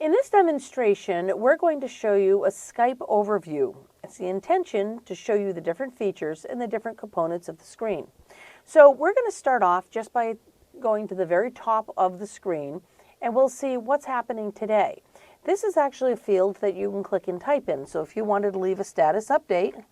In this demonstration, we're going to show you a Skype overview. It's the intention to show you the different features and the different components of the screen. So we're going to start off just by going to the very top of the screen, and we'll see what's happening today. This is actually a field that you can click and type in. So if you wanted to leave a status update,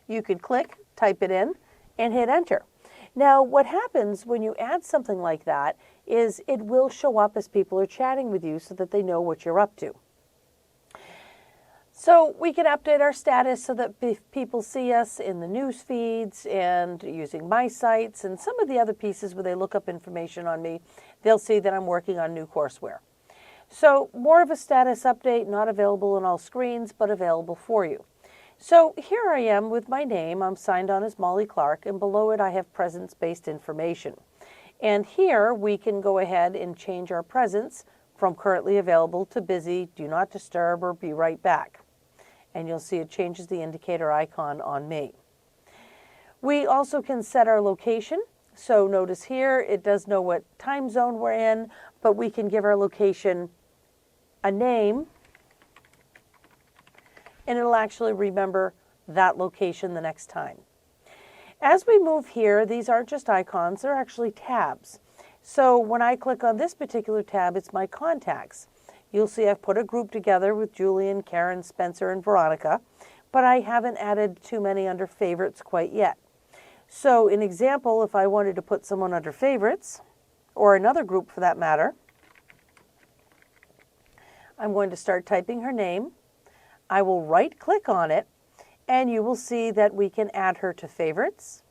you could click, type it in, and hit enter. Now, what happens when you add something like that is it will show up as people are chatting with you so that they know what you're up to. So we can update our status so that people see us in the news feeds and using my sites and some of the other pieces where they look up information on me, they'll see that I'm working on new courseware. So more of a status update, not available on all screens, but available for you. So here I am with my name. I'm signed on as Molly Clark, and below it I have presence-based information. And here we can go ahead and change our presence from currently available to busy, do not disturb, or be right back. And you'll see it changes the indicator icon on me. We also can set our location. So notice here it does know what time zone we're in, but we can give our location a name, and it'll actually remember that location the next time. As we move here, these aren't just icons, they're actually tabs. So when I click on this particular tab, it's my contacts. You'll see I've put a group together with Julian, Karen, Spencer, and Veronica, but I haven't added too many under favorites quite yet. So an example, if I wanted to put someone under favorites, or another group for that matter, I'm going to start typing her name. I will right-click on it, and you will see that we can add her to favorites.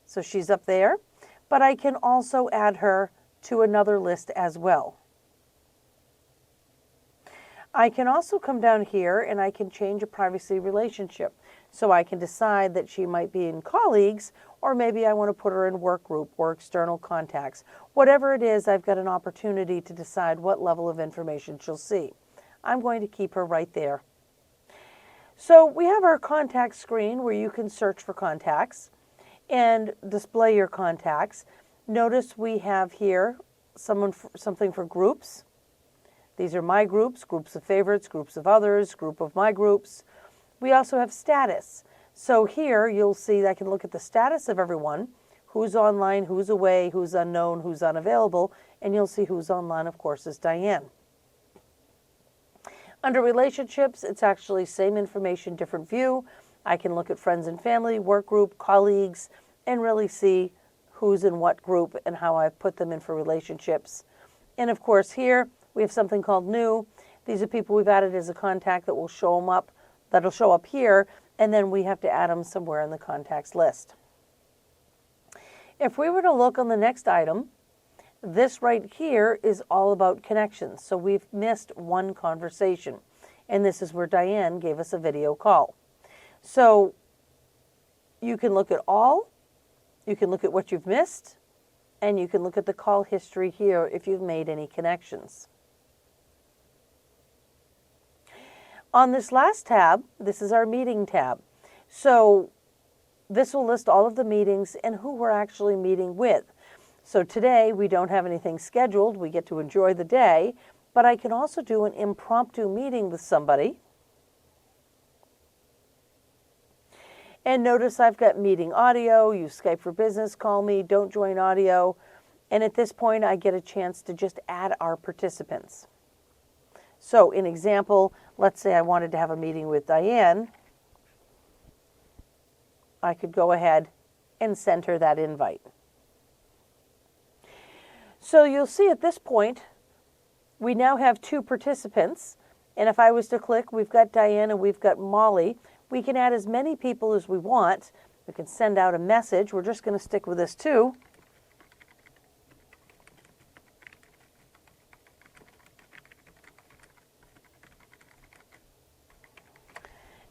So she's up there, but I can also add her to another list as well. I can also come down here and I can change a privacy relationship. So I can decide that she might be in colleagues, or maybe I want to put her in work group or external contacts. Whatever it is, I've got an opportunity to decide what level of information she'll see. I'm going to keep her right there. So we have our contact screen where you can search for contacts and display your contacts. Notice we have here something for groups. These are my groups, groups of favorites, groups of others, group of my groups. We also have status. So here you'll see that I can look at the status of everyone, who's online, who's away, who's unknown, who's unavailable, and you'll see who's online, of course, is Diane. Under relationships, it's actually same information, different view. I can look at friends and family, work group, colleagues, and really see who's in what group and how I've put them in for relationships. And of course here, we have something called new. These are people we've added as a contact that will show them up, that'll show up here, and then we have to add them somewhere in the contacts list. If we were to look on the next item, this right here is all about connections. So we've missed one conversation, and this is where Diane gave us a video call. So you can look at all, you can look at what you've missed, and you can look at the call history here if you've made any connections. On this last tab, this is our meeting tab. So this will list all of the meetings and who we're actually meeting with. So today we don't have anything scheduled, we get to enjoy the day, but I can also do an impromptu meeting with somebody. And notice I've got meeting audio, use Skype for Business, call me, don't join audio. And at this point I get a chance to just add our participants. So an example, let's say I wanted to have a meeting with Diane. I could go ahead and send her that invite. So you'll see at this point, we now have two participants. And if I was to click, we've got Diane and we've got Molly. We can add as many people as we want. We can send out a message. We're just going to stick with this too.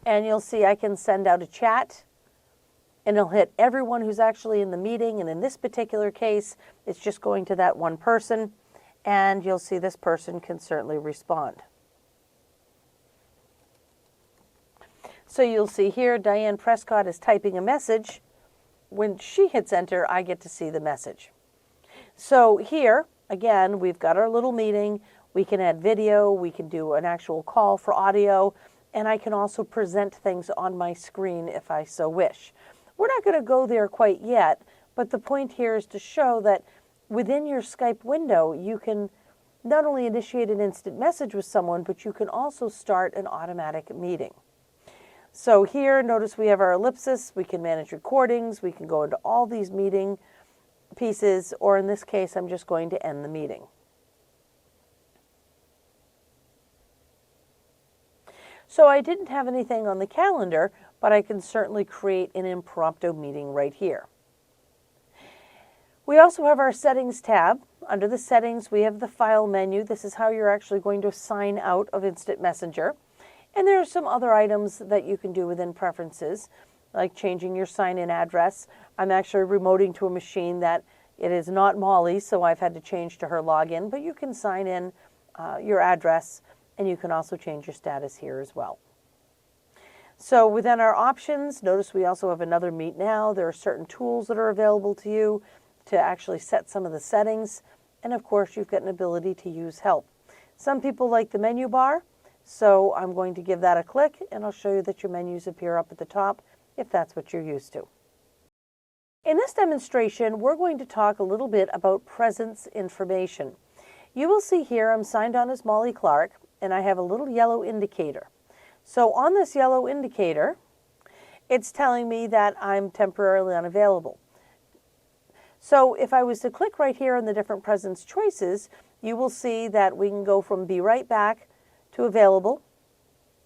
And you'll see I can send out a chat, and it'll hit everyone who's actually in the meeting. And in this particular case, it's just going to that one person. And you'll see this person can certainly respond. So you'll see here, Diane Prescott is typing a message. When she hits enter, I get to see the message. So here, again, we've got our little meeting. We can add video, we can do an actual call for audio, and I can also present things on my screen if I so wish. We're not going to go there quite yet, but the point here is to show that within your Skype window, you can not only initiate an instant message with someone, but you can also start an automatic meeting. So here, notice we have our ellipsis, we can manage recordings, we can go into all these meeting pieces, or in this case, I'm just going to end the meeting. So I didn't have anything on the calendar, but I can certainly create an impromptu meeting right here. We also have our settings tab. Under the settings, we have the file menu. This is how you're actually going to sign out of Instant Messenger. And there are some other items that you can do within preferences, like changing your sign-in address. I'm actually remoting to a machine that it is not Molly, so I've had to change to her login, but you can sign in your address, and you can also change your status here as well. So within our options, notice we also have another Meet Now. There are certain tools that are available to you to actually set some of the settings. And of course, you've got an ability to use help. Some people like the menu bar, so I'm going to give that a click, and I'll show you that your menus appear up at the top if that's what you're used to. In this demonstration, we're going to talk a little bit about presence information. You will see here I'm signed on as Molly Clark, and I have a little yellow indicator. So on this yellow indicator, it's telling me that I'm temporarily unavailable. So if I was to click right here on the different presence choices, you will see that we can go from be right back to available.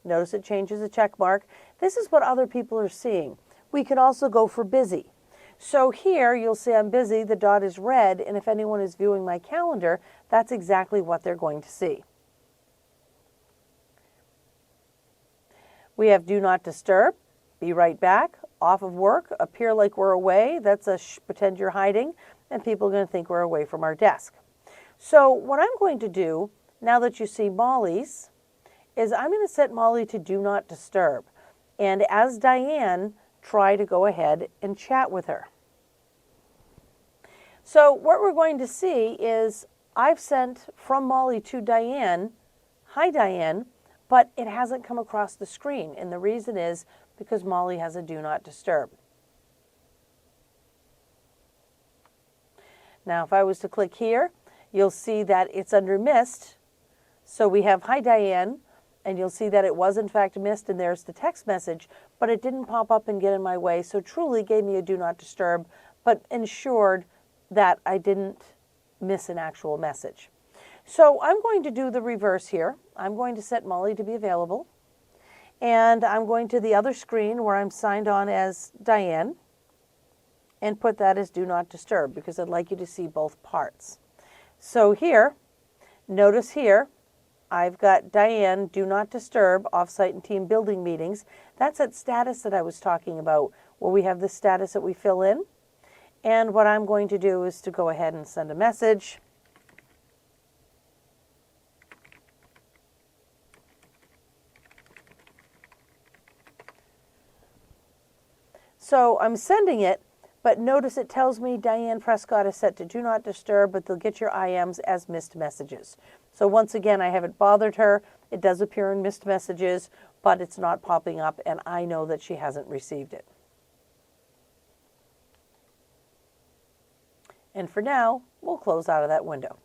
Notice it changes the check mark. This is what other people are seeing. We can also go for busy. So here you'll see I'm busy, the dot is red, and if anyone is viewing my calendar, that's exactly what they're going to see. We have do not disturb, be right back, off of work, appear like we're away, that's a pretend you're hiding, and people are going to think we're away from our desk. So what I'm going to do, now that you see Molly's, is I'm going to set Molly to do not disturb. And as Diane, try to go ahead and chat with her. So what we're going to see is I've sent from Molly to Diane, hi Diane, but it hasn't come across the screen. And the reason is because Molly has a do not disturb. Now, if I was to click here, you'll see that it's under missed. So we have hi Diane, and you'll see that it was in fact missed, and there's the text message, but it didn't pop up and get in my way. So truly gave me a do not disturb, but ensured that I didn't miss an actual message. So I'm going to do the reverse here. I'm going to set Molly to be available. And I'm going to the other screen where I'm signed on as Diane and put that as do not disturb because I'd like you to see both parts. So here, notice here, I've got Diane, do not disturb, offsite and team building meetings. That's that status that I was talking about where we have the status that we fill in. And what I'm going to do is to go ahead and send a message. So I'm sending it, but notice it tells me Diane Prescott is set to do not disturb, but they'll get your IMs as missed messages. So once again, I haven't bothered her. It does appear in missed messages, but it's not popping up, and I know that she hasn't received it. And for now, we'll close out of that window.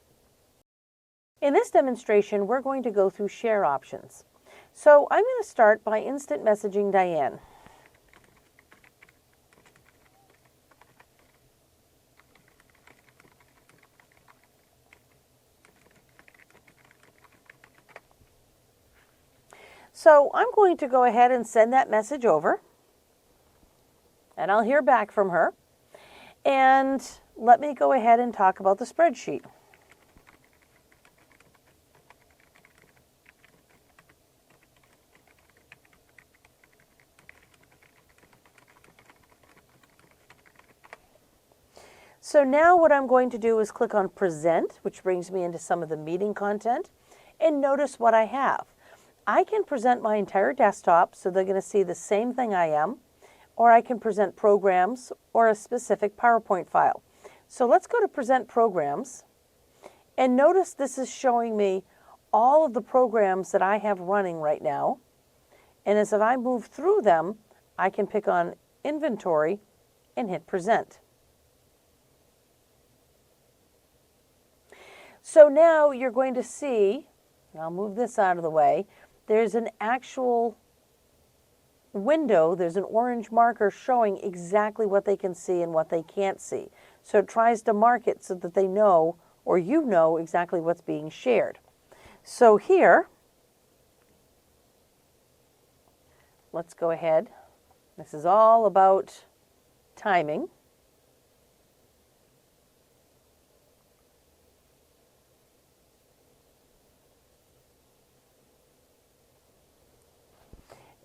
In this demonstration, we're going to go through share options. So I'm going to start by instant messaging Diane. So I'm going to go ahead and send that message over, and I'll hear back from her. And let me go ahead and talk about the spreadsheet. So now what I'm going to do is click on Present, which brings me into some of the meeting content, and notice what I have. I can present my entire desktop, so they're going to see the same thing I am, or I can present programs or a specific PowerPoint file. So let's go to Present Programs, and notice this is showing me all of the programs that I have running right now. And as I move through them, I can pick on Inventory and hit Present. So now you're going to see, and I'll move this out of the way, there's an actual window, there's an orange marker showing exactly what they can see and what they can't see. So it tries to mark it so that they know, or you know, exactly what's being shared. So here, let's go ahead. This is all about timing.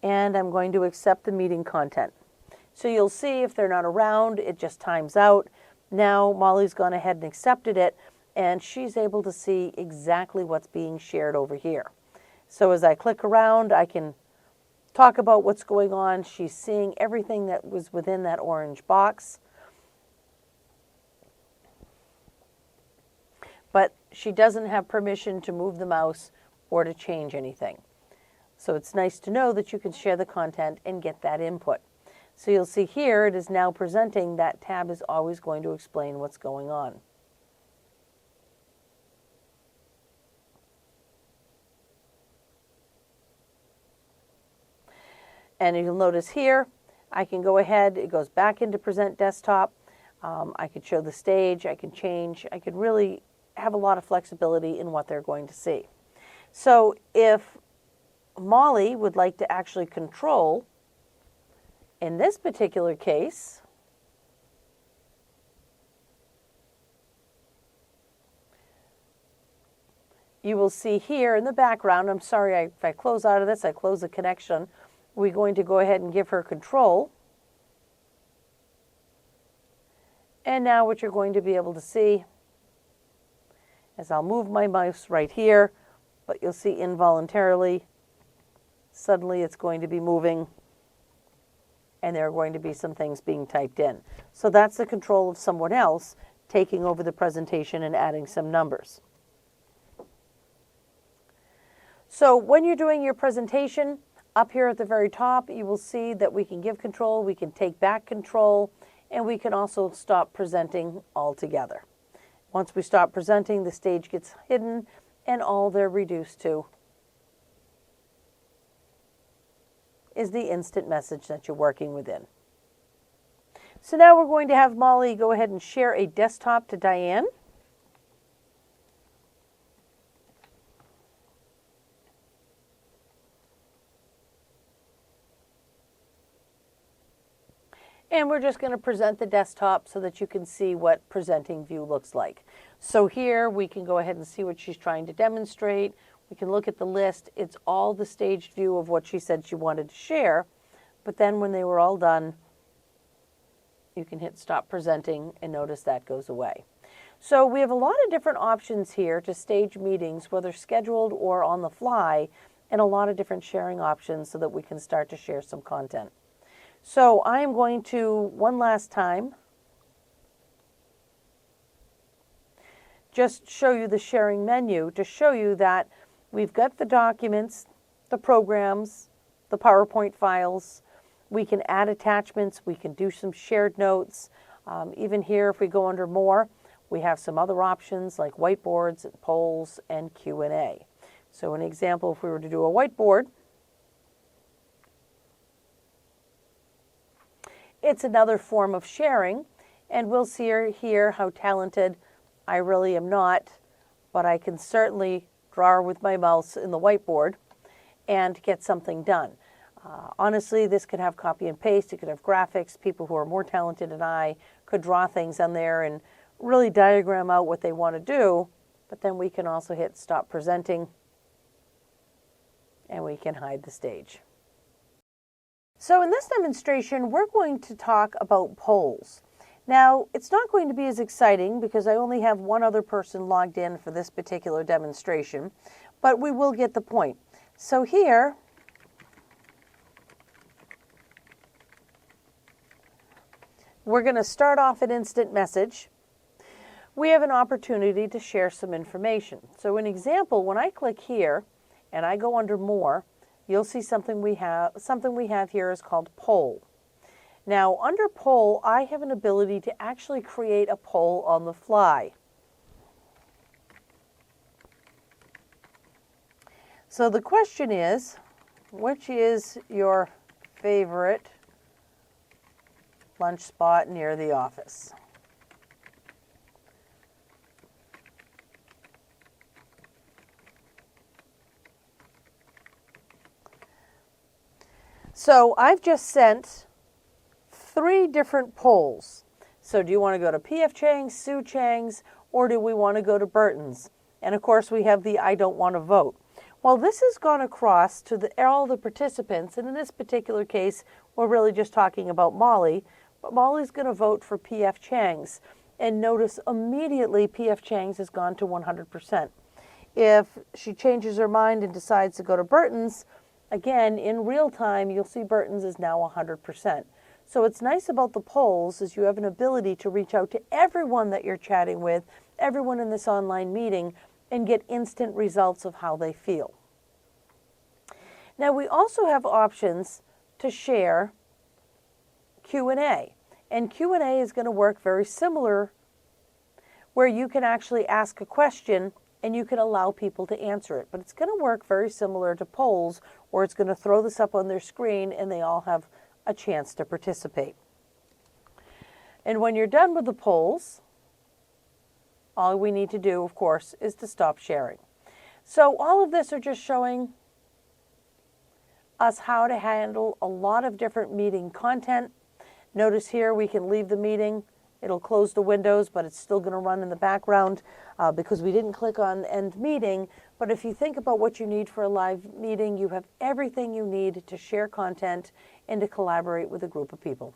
And I'm going to accept the meeting content. So you'll see if they're not around, it just times out. Now Molly's gone ahead and accepted it, and she's able to see exactly what's being shared over here. So as I click around, I can talk about what's going on. She's seeing everything that was within that orange box. But she doesn't have permission to move the mouse or to change anything. So it's nice to know that you can share the content and get that input. So you'll see here it is now presenting. That tab is always going to explain what's going on. And you'll notice here, I can go ahead, it goes back into Present Desktop. I could show the stage, I can change, I could really have a lot of flexibility in what they're going to see. So if Molly would like to actually control, in this particular case, you will see here in the background, I'm sorry, if I close out of this, I close the connection, we're going to go ahead and give her control. And now what you're going to be able to see is I'll move my mouse right here, but you'll see involuntarily, suddenly it's going to be moving, and there are going to be some things being typed in. So that's the control of someone else taking over the presentation and adding some numbers. So when you're doing your presentation, up here at the very top, you will see that we can give control, we can take back control, and we can also stop presenting altogether. Once we stop presenting, the stage gets hidden, and all they're reduced to is the instant message that you're working within. So now we're going to have Molly go ahead and share a desktop to Diane. And we're just going to present the desktop so that you can see what presenting view looks like. So here we can go ahead and see what she's trying to demonstrate. We can look at the list. It's all the staged view of what she said she wanted to share. But then when they were all done, you can hit stop presenting and notice that goes away. So we have a lot of different options here to stage meetings, whether scheduled or on the fly, and a lot of different sharing options so that we can start to share some content. So I am going to, one last time, just show you the sharing menu to show you that we've got the documents, the programs, the PowerPoint files. We can add attachments. We can do some shared notes. Even here, if we go under more, we have some other options like whiteboards, polls, and Q&A. So an example, if we were to do a whiteboard, it's another form of sharing, and we'll see here how talented I really am not, but I can certainly draw with my mouse in the whiteboard and get something done. Honestly, this could have copy and paste, it could have graphics. People who are more talented than I could draw things on there and really diagram out what they want to do, but then we can also hit stop presenting and we can hide the stage. So in this demonstration, we're going to talk about polls. Now, it's not going to be as exciting because I only have one other person logged in for this particular demonstration, but we will get the point. So here, we're going to start off at instant message. we have an opportunity to share some information. So an example, when I click here and I go under More, you'll see something we have here is called Poll. Now under Poll, I have an ability to actually create a poll on the fly. So the question is, which is your favorite lunch spot near the office? So I've just sent 3 different polls. So do you want to go to P.F. Chang's, Sue Chang's, or do we want to go to Burton's? And of course we have the I don't want to vote. Well, this has gone across to all the participants, and in this particular case, we're really just talking about Molly, but Molly's going to vote for P.F. Chang's. And notice immediately P.F. Chang's has gone to 100%. If she changes her mind and decides to go to Burton's, again, in real time, you'll see Burton's is now 100%. So what's nice about the polls is you have an ability to reach out to everyone that you're chatting with, everyone in this online meeting, and get instant results of how they feel. Now we also have options to share Q&A. And Q&A is going to work very similar, where you can actually ask a question and you can allow people to answer it. But it's going to work very similar to polls, where it's going to throw this up on their screen and they all have a chance to participate. And when you're done with the polls, all we need to do, of course, is to stop sharing. So all of this are just showing us how to handle a lot of different meeting content. Notice here we can leave the meeting. It'll close the windows, but it's still going to run in the background because we didn't click on End Meeting. But if you think about what you need for a live meeting, you have everything you need to share content and to collaborate with a group of people.